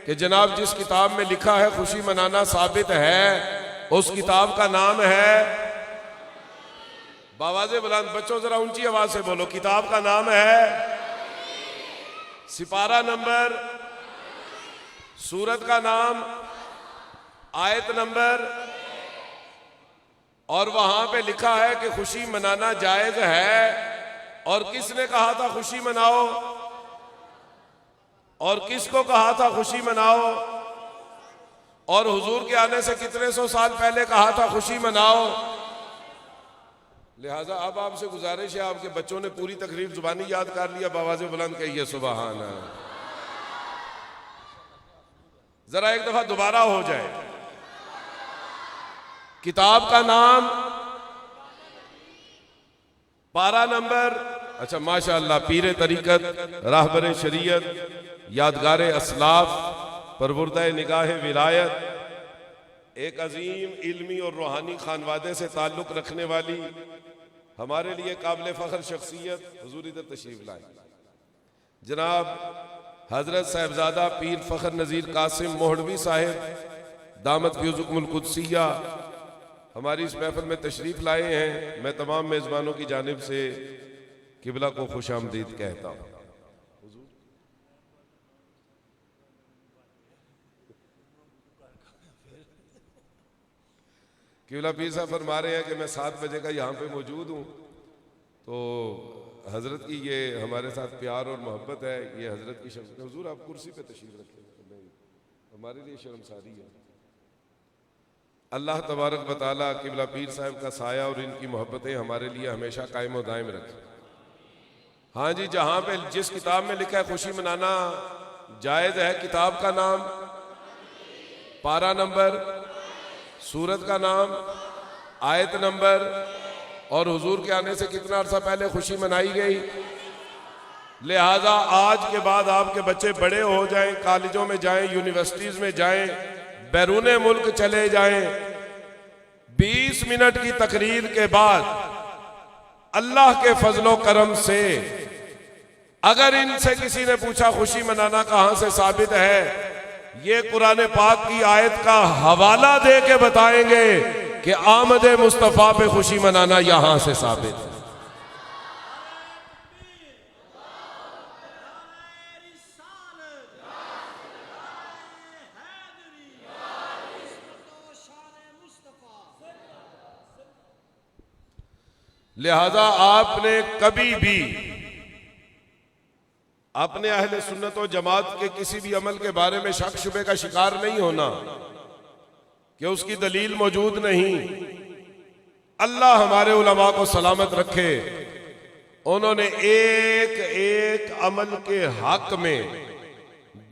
कि जनाब जिस किताब में लिखा है खुशी मनाना साबित है, उस किताब का नाम है, बावाज़े बुलंद, बच्चों जरा ऊंची आवाज से बोलो, किताब का नाम है, सिपारा नंबर, सूरत का नाम, आयत नंबर, और वहां पे लिखा है कि खुशी मनाना जायज है। और किसने कहा था खुशी मनाओ, और किसको कहा था खुशी मनाओ, और हुजूर के आने से कितने सौ साल पहले कहा था खुशी मनाओ। लिहाजा अब आपसे गुजारिश है, आपके बच्चों ने पूरी तकरीर जुबानी याद कर लिया, बावाज़े बुलंद कहिए सुभान अल्लाह। जरा एक दफा दोबारा हो जाए। किताब का नाम, पारा नंबर, अच्छा माशाअल्लाह, पीरे तरीकत, राहबर शरीयत, यादगार असलाफ, परवुर्दा निगाह विलायत, एक अजीम इल्मी और रूहानी खानवादे से ताल्लुक रखने वाली हमारे लिए काबिल फख्र शख्सियत हुजूर इधर तशरीफ लाए जनाब हजरत साहिबजादा पीर फख्र नज़ीर कासिम मोहड़वी साहिब दामत फ्यूज़ुकुमुल कुद्सिया हमारी इस महफिल में तशरीफ लाए हैं। मैं तमाम मेज़बानों की जानिब से किबला को खुश आमदीद कहता हूँ। किबला पीर साहब फरमा रहे हैं कि मैं 7 बजे का यहाँ पे मौजूद हूँ, तो हजरत की ये हमारे साथ प्यार और मोहब्बत है, ये हजरत की शख्सियत। हुजूर आप कुर्सी पे तशरीफ रखें, हमारे लिए शर्मसारी है। अल्लाह तबारक व तआला क़िबला पीर साहब का साया और इनकी मोहब्बतें हमारे लिए हमेशा कायम व दायम रखें। हाँ जी, जहाँ पे जिस किताब में लिखा है खुशी मनाना जायज़ है, किताब का नाम, पारा नंबर, सूरत का नाम, आयत नंबर और हुजूर के आने से कितना अरसा पहले खुशी मनाई गई। लिहाजा आज के बाद आपके बच्चे बड़े हो जाएं, कॉलेजों में जाएं, यूनिवर्सिटीज में जाएं, बैरूने मुल्क चले जाएं, 20 मिनट की तकरीर के बाद अल्लाह के फजलो करम से अगर इनसे किसी ने पूछा खुशी मनाना कहां से साबित है, ये कुरान पाक की आयत का हवाला दे के बताएंगे कि आमद मुस्तफा पे खुशी मनाना यहां से साबित है। लिहाजा आपने कभी भी अपने अहले सुन्नत व जमात के किसी भी अमल के बारे में शक शुबे का शिकार नहीं होना कि उसकी दलील मौजूद नहीं। अल्लाह हमारे उलमा को सलामत रखे, उन्होंने एक एक अमल के हक में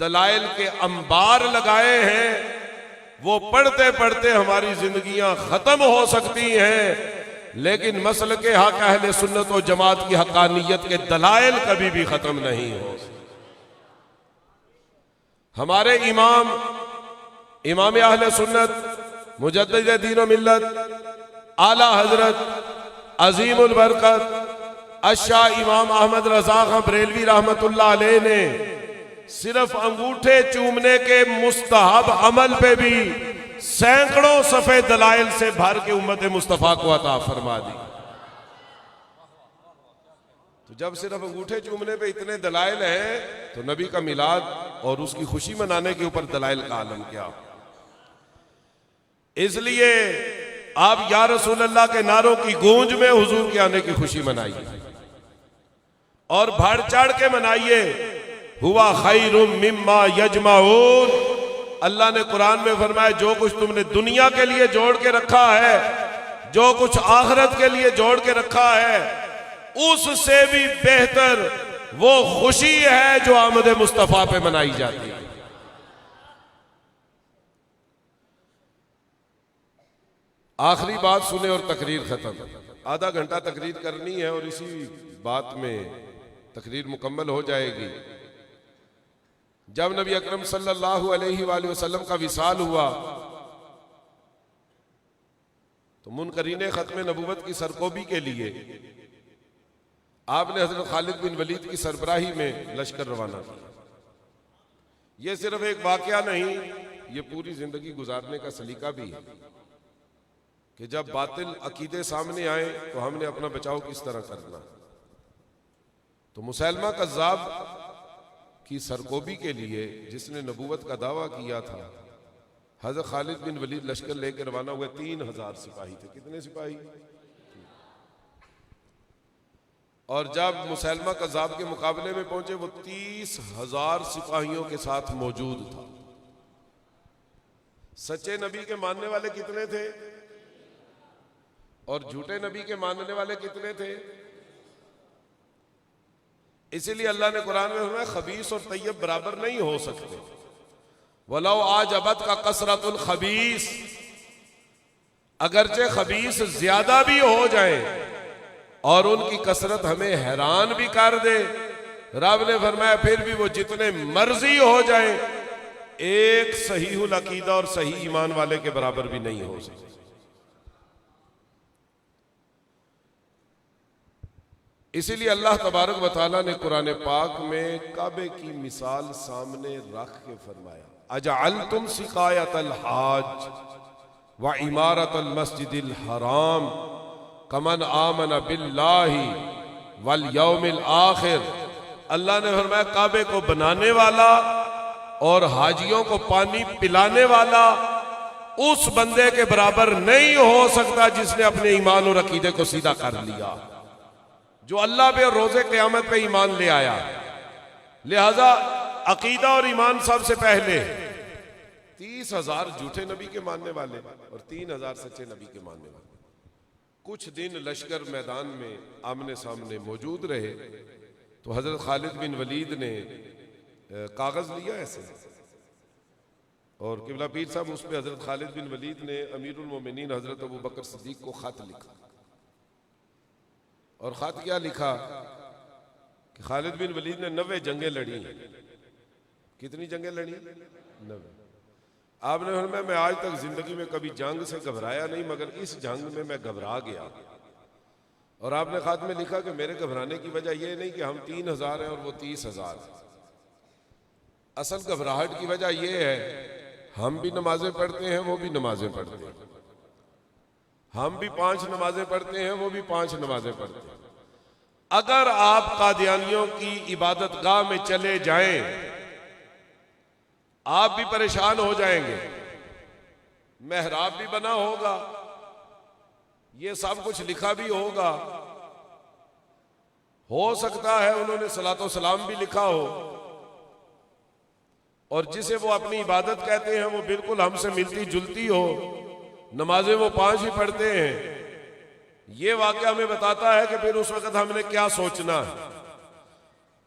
दलाइल के अंबार लगाए हैं। वो पढ़ते पढ़ते हमारी जिंदगियां खत्म हो सकती हैं, लेकिन मसल के हक अहले सुन्नत व जमात की हकानियत के दलाइल कभी भी खत्म नहीं हो। हमारे इमाम अहले सुन्नत मुजद्दिद दीन व मिल्लत आला हजरत अजीमुल बरकत अशाह इमाम अहमद रजा खां बरेलवी रहमतुल्लाह अलैह ने सिर्फ अंगूठे चूमने के मुस्तहब अमल पे भी सैकड़ों सफे दलाइल से भर के उम्मत मुस्तफा को अता फरमा दी। तो जब सिर्फ अंगूठे चूमने पे इतने दलाइल हैं, तो नबी का मिलाद और उसकी खुशी मनाने के ऊपर दलाइल का आलम क्या। इसलिए आप या रसूल अल्लाह के नारों की गूंज में हुजूर के आने की खुशी मनाइए और बढ़ चढ़ के मनाइए। हुआ खैरुम मिम्मा यजमाऊन, अल्लाह ने कुरान में फरमाया जो कुछ तुमने दुनिया के लिए जोड़ के रखा है, जो कुछ आखिरत के लिए जोड़ के रखा है, उससे भी बेहतर वो खुशी है जो आमद मुस्तफा पे मनाई जाती है। आखिरी बात सुने और तकरीर खत्म। आधा घंटा तकरीर करनी है और इसी बात में तकरीर मुकम्मल हो जाएगी। जब नबी अकरम सल्लल्लाहु अलैहि वसल्लम का विसाल हुआ तो मुनकरीने खत्म नबूवत की सरकोबी के लिए आपने हजरत खालिद बिन वलीद की सरबराही में लश्कर रवाना किया। यह सिर्फ एक वाकया नहीं, ये पूरी जिंदगी गुजारने का सलीका भी है कि जब बातिल अकीदे सामने आए तो हमने अपना बचाव किस तरह करना। तो मुसैलमा कज़्ज़ाब की सरकोबी के लिए जिसने नबूवत का दावा किया था, हजरत खालिद बिन वलीद लश्कर लेकर रवाना हुए। 3000 सिपाही थे। कितने सिपाही? और जब मुसैलमा कज़्ज़ाब के मुकाबले में पहुंचे वो 30,000 सिपाहियों के साथ मौजूद था। सच्चे नबी के मानने वाले कितने थे और झूठे नबी के मानने वाले कितने थे? इसीलिए अल्लाह ने कुरान में फरमाया खबीस और तैयब बराबर नहीं हो सकते। वलो आज अबद का कसरतुल खबीस, अगरचे खबीस ज्यादा भी हो जाए और उनकी कसरत हमें हैरान भी कर दे, रब ने फरमाया फिर भी वो जितने मर्जी हो जाए, एक सहीहुल अकीदा और सही ईमान वाले के बराबर भी नहीं हो सकते। इसीलिए अल्लाह तबारक व तआला ने कुरान पाक में काबे की मिसाल सामने रख के फरमाया, अजअलतुम सिकायतल हाज व इमारतल मस्जिदिल हराम कमन आमन बिल्लाहि वल यौमिल आखिर। अल्लाह ने फरमाया काबे को बनाने वाला और हाजियों को पानी पिलाने वाला उस बंदे के बराबर नहीं हो सकता जिसने अपने ईमान और अकीदे को सीधा कर लिया, जो अल्लाह पे और रोजे क़यामत पे ईमान ले आया। लिहाजा अकीदा और ईमान सबसे पहले। 30,000 झूठे नबी के मानने वाले और 3,000 सच्चे नबी के मानने वाले। कुछ दिन लश्कर मैदान में आमने सामने मौजूद रहे तो हजरत खालिद बिन वलीद ने कागज लिया ऐसे और किबला पीर साहब उस पर हजरत खालिद बिन वलीद ने अमीरुल मोमिनीन हजरत अबू बकर सिद्दीक को खत लिखा। और खत क्या लिखा कि खालिद बिन वलीद ने 90 जंगें लड़ी। कितनी जंगें लड़ी? 90। आपने फरमाया मैं आज तक जिंदगी में कभी जंग से घबराया नहीं, मगर इस जंग में मैं घबरा गया। और आपने खात में लिखा कि मेरे घबराने की वजह यह नहीं कि हम 3,000 हैं और वो 30,000। असल घबराहट की वजह यह है हम भी नमाजें पढ़ते हैं, वो भी नमाजें पढ़ते हैं, हम भी 5 नमाजें पढ़ते हैं, वो भी 5 नमाजें पढ़ते हैं। अगर आप कादियानियों की इबादत गाह में चले जाएं आप भी परेशान हो जाएंगे। मेहराब भी बना होगा, ये सब कुछ लिखा भी होगा, हो सकता है उन्होंने सलातो सलाम भी लिखा हो, और जिसे वो अपनी इबादत कहते हैं वो बिल्कुल हमसे मिलती जुलती हो, नमाजें वो 5 ही पढ़ते हैं। ये वाकया हमें बताता है कि फिर उस वक्त हमने क्या सोचना है।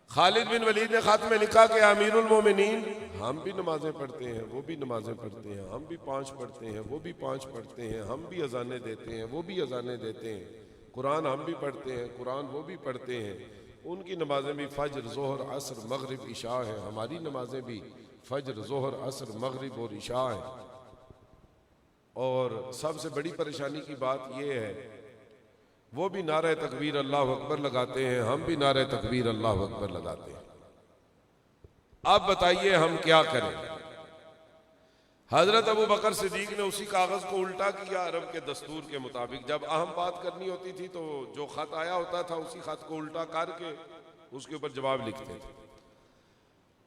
खालिद बिन वलीद ने खात में लिखा कि अमीरुल मोमिनीन हम भी नमाजें पढ़ते हैं, वो भी नमाजें पढ़ते हैं, हम भी 5 पढ़ते हैं, वो भी 5 पढ़ते हैं, हम भी अजानें देते हैं, वो भी अजानें देते हैं, कुरान हम भी पढ़ते हैं, कुरान वो भी पढ़ते हैं। उनकी नमाजें भी फज्र ज़ोहर असर मगरिब इशा है, हमारी नमाजें भी फज्र ज़ोहर असर मगरिब और इशा है। और सबसे बड़ी परेशानी की बात यह है वो भी नारे तकबीर अल्लाह अकबर लगाते हैं, हम भी नारे तकबीर अल्लाह अकबर लगाते हैं। अब बताइए हम क्या करें? हजरत अबू बकर सिद्दीक ने उसी कागज को उल्टा किया अरब के दस्तूर के मुताबिक। जब अहम बात करनी होती थी तो जो खत आया होता था उसी खत को उल्टा करके उसके ऊपर जवाब लिखते थे।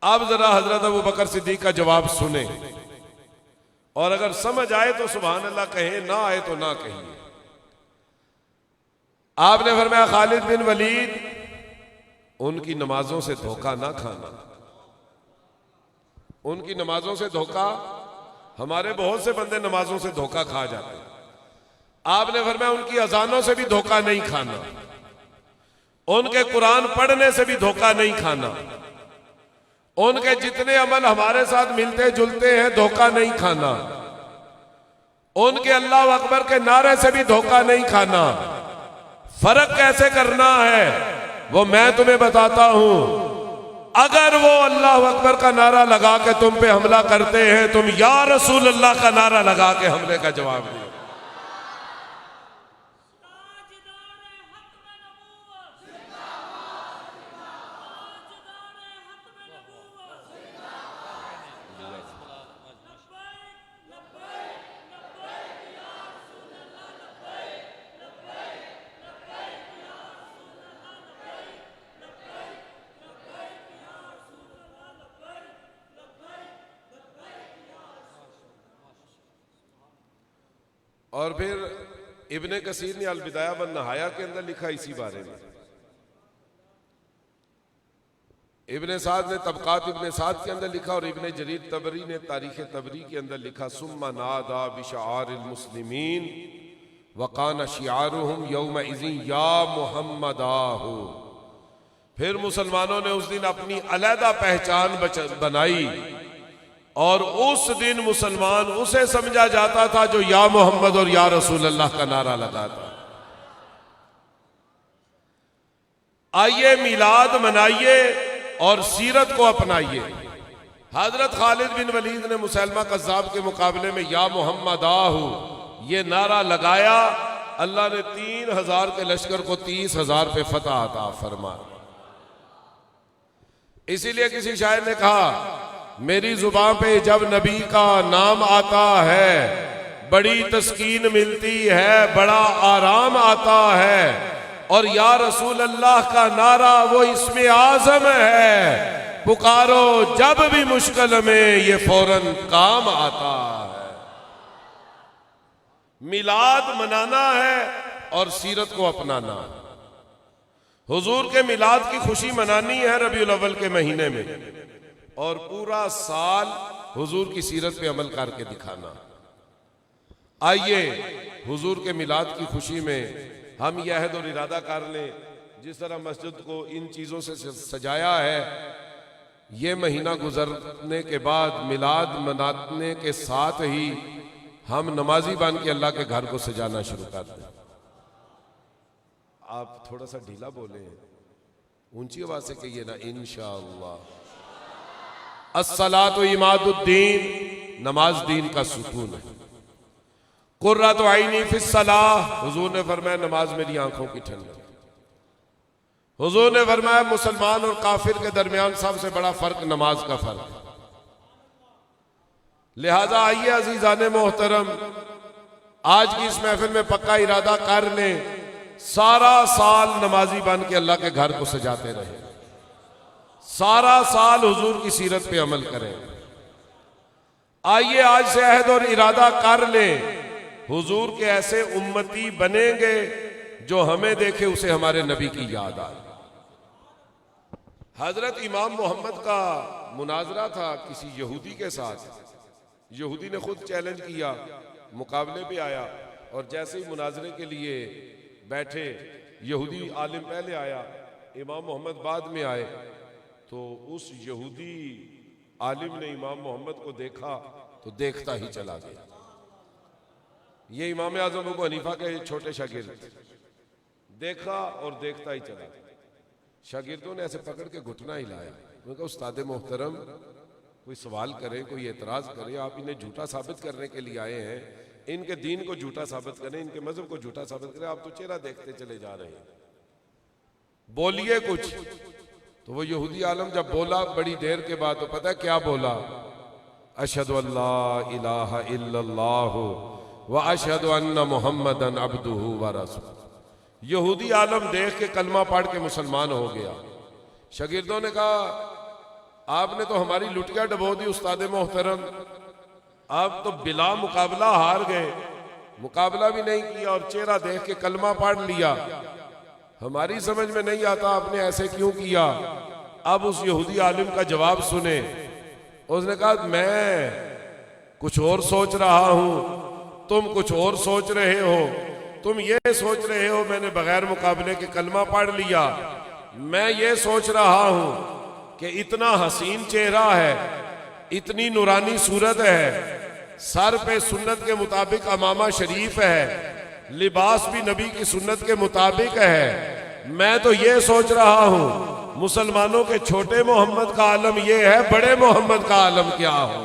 अब जरा हजरत अबू बकर सिद्दीक का जवाब सुने और अगर समझ आए तो सुभान अल्लाह कहें, ना आए तो ना कहिए। आपने फरमाया खालिद बिन वलीद उनकी नमाजों से धोखा ना खाना। उनकी नमाजों से धोखा, हमारे बहुत से बंदे नमाजों से धोखा खा जाते हैं। आपने फरमाया उनकी अजानों से भी धोखा नहीं खाना, उनके कुरान पढ़ने से भी धोखा नहीं खाना, उनके जितने अमल हमारे साथ मिलते जुलते हैं धोखा नहीं खाना, उनके अल्लाह अकबर के नारे से भी धोखा नहीं खाना। फर्क कैसे करना है वो मैं तुम्हें बताता हूं। अगर वो अल्लाह अकबर का नारा लगा के तुम पे हमला करते हैं, तुम या रसूल अल्लाह का नारा लगा के हमले का जवाब दियो। और फिर इब्ने कसीर ने अल बिदाया व नहाया के अंदर लिखा इसी बारे में। इब्ने साद ने तबकात इब्ने साद के अंदर लिखा और इब्ने जरीर तबरी ने तारीख तबरी के अंदर लिखा सुम्मा नादा बिशआरिल मुस्लिमीन वकान शिआरुहुम यौम इज़िन या मुहम्मदाहु। फिर मुसलमानों ने उस दिन अपनी अलहदा पहचान बनाई और उस दिन मुसलमान उसे समझा जाता था जो या मोहम्मद और या रसूल अल्लाह का नारा लगाता। आइए मिलाद मनाइए और सीरत को अपनाइए। हजरत खालिद बिन वलीद ने मुसलमा कज़्ज़ाब के मुकाबले में या मोहम्मद आहू ये नारा लगाया। अल्लाह ने 3,000 के लश्कर को 30,000 पे फतह अता फरमाया। इसीलिए किसी शायर ने कहा मेरी जुबान पे जब नबी का नाम आता है बड़ी तस्कीन मिलती है, बड़ा आराम आता है, और या रसूल अल्लाह का नारा वो इसमें आज़म है, पुकारो जब भी मुश्किल में ये फौरन काम आता है। मिलाद मनाना है और सीरत को अपनाना। हुजूर के मिलाद की खुशी मनानी है रबीउल अव्वल के महीने में, और पूरा साल हुजूर की सीरत पे अमल करके दिखाना। आइए हुजूर के मिलाद की खुशी में हम यह अहद और इरादा कर लें, जिस तरह मस्जिद को इन चीज़ों से सजाया है, ये महीना गुजरने के बाद मिलाद मनाने के साथ ही हम नमाजी बन के अल्लाह के घर को सजाना शुरू कर दें। आप थोड़ा सा ढीला बोले, ऊंची आवाज से कहिए ना, इंशाअल्लाह। अस्सलातु इमादुद्दीन, नमाज दीन का सुकून है। कुर्रतु आइनी फिस्सलाह, हुजूर ने फरमाया नमाज मेरी आंखों की ठंडक। हुजूर ने फरमाया मुसलमान और काफिर के दरमियान सबसे बड़ा फर्क नमाज का फर्क है। लिहाजा आइए अजीजाने मोहतरम, आज की इस महफिल में पक्का इरादा कर लें, सारा साल नमाजी बन के अल्लाह के घर को सजाते रहे, सारा साल हुजूर की सीरत पे अमल करें। आइए आज से अहद और इरादा कर लें, हुजूर के ऐसे उम्मती बनेंगे जो हमें देखे उसे हमारे नबी की याद आए। हजरत इमाम मोहम्मद का मुनाजरा था किसी यहूदी के साथ। यहूदी ने खुद चैलेंज किया, मुकाबले पे आया, और जैसे ही मुनाजरे के लिए बैठे, यहूदी आलिम पहले आया, इमाम मोहम्मद बाद में आए, तो उस यहूदी आलिम ने इमाम मोहम्मद को देखा तो देखता ही चला गया। ये इमाम आजम अबू हनीफा के छोटे शागिर्द, देखा और देखता ही चला गया। शागिर्दों ने ऐसे पकड़ के घुटना हिलाया। उन्होंने कहा उस्ताद मोहतरम, कोई सवाल करें, कोई एतराज करे, आप इन्हें झूठा साबित करने के लिए आए हैं, इनके दीन को झूठा साबित करें, इनके मजहब को झूठा साबित करें, आप तो चेहरा देखते चले जा रहे हैं, बोलिए कुछ। तो वो यहूदी आलम जब बोला बड़ी देर के बाद, तो पता है क्या बोला? अशहदु अल्ला इलाहा इल्लल्लाहु व अशहदु अन्ना मुहम्मदन अब्दुहु व रसूलुहु। यहूदी आलम देख के कलमा पढ़ के मुसलमान हो गया। शागिर्दों ने कहा आपने तो हमारी लुटिया डबो दी उस्ताद मोहतरम, आप तो बिला मुकाबला हार गए, मुकाबला भी नहीं किया और चेहरा देख के कलमा पढ़ लिया। हमारी समझ में नहीं आता आपने ऐसे क्यों किया। अब उस यहूदी आलिम का जवाब सुने। उसने कहा मैं कुछ और सोच रहा हूं, तुम कुछ और सोच रहे हो। तुम ये सोच रहे हो मैंने बगैर मुकाबले के कलमा पढ़ लिया, मैं ये सोच रहा हूं कि इतना हसीन चेहरा है, इतनी नूरानी सूरत है, सर पे सुन्नत के मुताबिक अमामा शरीफ है, लिबास भी नबी की सुन्नत के मुताबिक है। मैं तो ये सोच रहा हूं मुसलमानों के छोटे मोहम्मद का आलम ये है, बड़े मोहम्मद का आलम क्या हो।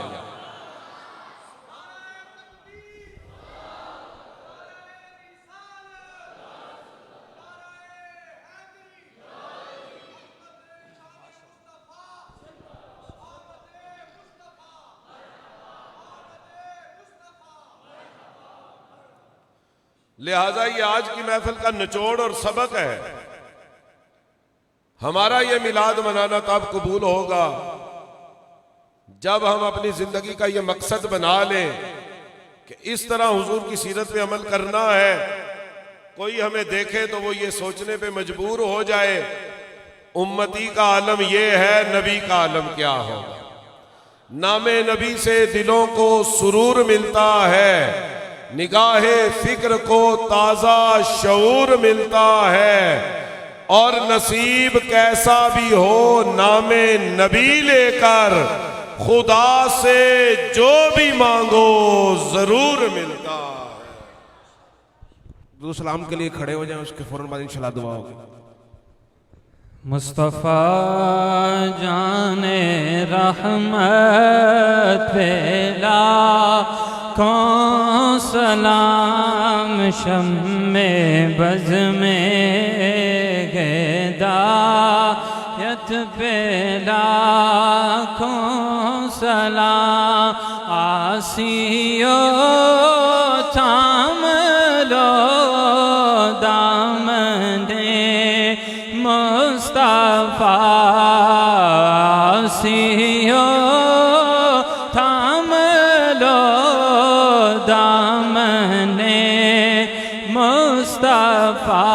लिहाजा ये आज की महफिल का निचोड़ और सबक है। हमारा ये मिलाद मनाना तब कबूल होगा जब हम अपनी जिंदगी का ये मकसद बना लें कि इस तरह हुजूर की सीरत पे अमल करना है। कोई हमें देखे तो वो ये सोचने पे मजबूर हो जाए उम्मती का आलम ये है, नबी का आलम क्या होगा। नामे नबी से दिलों को सुरूर मिलता है, निगाहे फिक्र को ताजा शऊर मिलता है, और नसीब कैसा भी हो नामे नबी लेकर खुदा से जो भी मांगो जरूर मिलता है। दुरूद सलाम के लिए खड़े हो जाएं, उसके फौरन बाद इंशाल्लाह दुआ होगी। मुस्तफ़ा जाने रहमत फैला कौन सलाम शम्मे बज़ में गदायत पेला कौन सलाम आसियो थाम लो दामने मुस्तफ़ा आसियो थाम लो दामने मुस्तफ़ा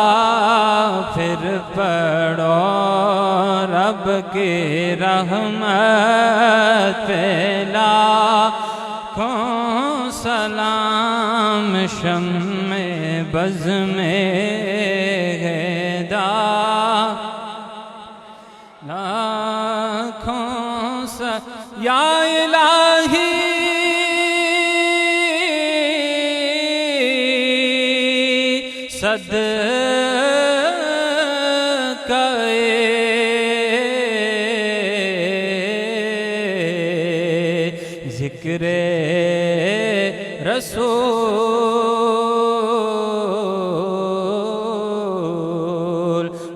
फिर पढ़ो रब की रहमत फैला सलाम शम्मे बज़ में गेदा लाखों या इलाही ज़िक्रे रसूल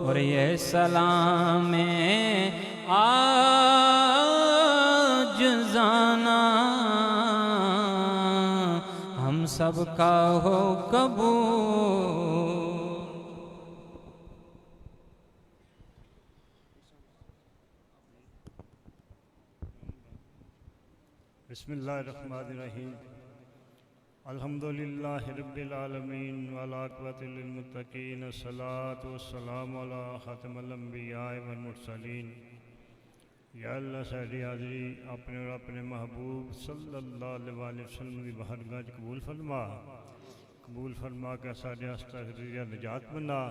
और ये सलाम आज जाना हम सबका हो कबूल। बिस्मिल्लाहिर्रहमानिर्रहीम अल्हम्दुलिल्लाहि रब्बिल आलमीन वल आक़िबतु लिल मुत्तक़ीन अस्सलातु वस्सलामु अला ख़ातिमिल अंबिया वल मुरसलीन। या अल्लाह साडी हाज़री अपने और अपने महबूब सल्लल्लाहु अलैहि वसल्लम की बारगाह कबूल फरमा के साडे आस्ते निजात बना।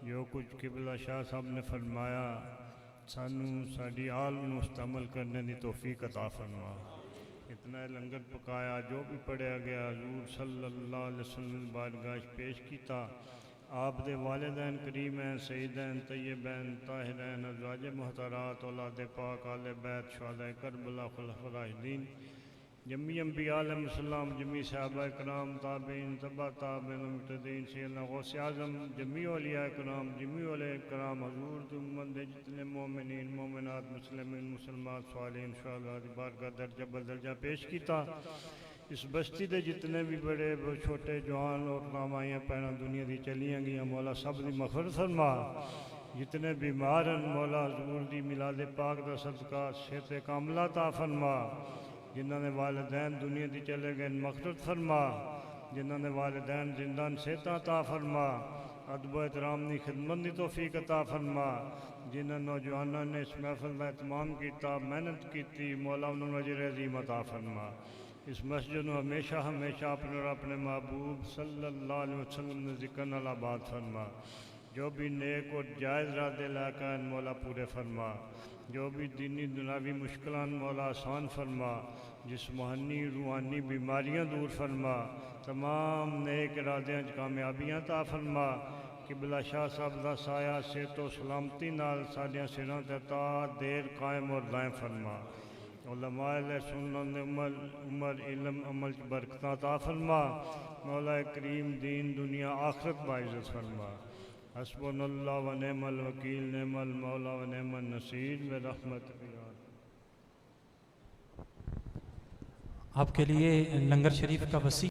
जो कुछ किबला शाह साहब ने फरमाया सानू साडी आल नूं इस्तेमाल करने की तौफीक अता फरमा। इतना लंगर पकाया जो भी पढ़िया गया हजूर सल्लल्लाहु अलैहि वसल्लम बारगाह पेश किया। आप दे वालिदैन करीम हैं सईदैन तय्यबैन ताहिरैन अज़वाज मुहतरात औलाद पाक आले बैत शुहदाए करबला खुलफाए राशिदीन जमी अंबिया अलैहिस्सलाम जमी सहाबा कराम ताबीन तबा ताबीन मुतदीन सैयदना गौस आज़म जमी औलिया कराम जमी औलिया कराम हजूर की उम्मत दे जितने मोमिनीन मोमिनात मुस्लिमीन मुसलमान सालिहीन शुहदा दी बारगाह दर्जा बदर्जा पेश किया। इस बस्ती के जितने भी बड़े छोटे जवान और नामाइयाँ पैना दुनिया की चलियाँ गई मौला सब की मग़फ़िरत फरमा। जितने बीमार हैं मौला हजूर दी मिलाद पाक का सदका सेहत कामला ता फरमा। जिन्होंने वालिदैन दुनिया की चले गए मग़फ़िरत फरमा। जिन्होंने वालिदैन जिंदान सेहत ता फरमा। अदब एहतराम की खिदमत की तौफीक अता फरमा। जिन्होंने नौजवानों ने इस महफिल का एहतमाम किया मेहनत की मौला उन्होंने अजर अज़ीम अता फरमा। इस मस्जिद में हमेशा हमेशा अपने और अपने महबूब सल्लल्लाहु अलैहि वसल्लम ने ज़िक्र नाल आबाद फरमा। जो भी नेक और जायज़ रादे लाका मौला पूरे फरमा। जो भी दीनी दुनियावी मुश्किलात मौला आसान फरमा। जिस्मानी रूहानी बीमारियां दूर फरमा। तमाम नेक इरादियां कामयाबियां ता फरमा। किबला शाह साहब का साया सेहत और सलामती नाल साडियां सिरां ते ता देर कायम और दायम फरमा। उलमाए सुन्नत उमर इल्म अमल की बरकत अता फरमा। मौला करीम दीन दुनिया आखिरत बाइज़्ज़त फरमा। हस्बुनल्लाह व निअमल वकील निअमल मौला व निअमन नसीर बिरहमतिक। आपके लिए लंगर शरीफ का वसी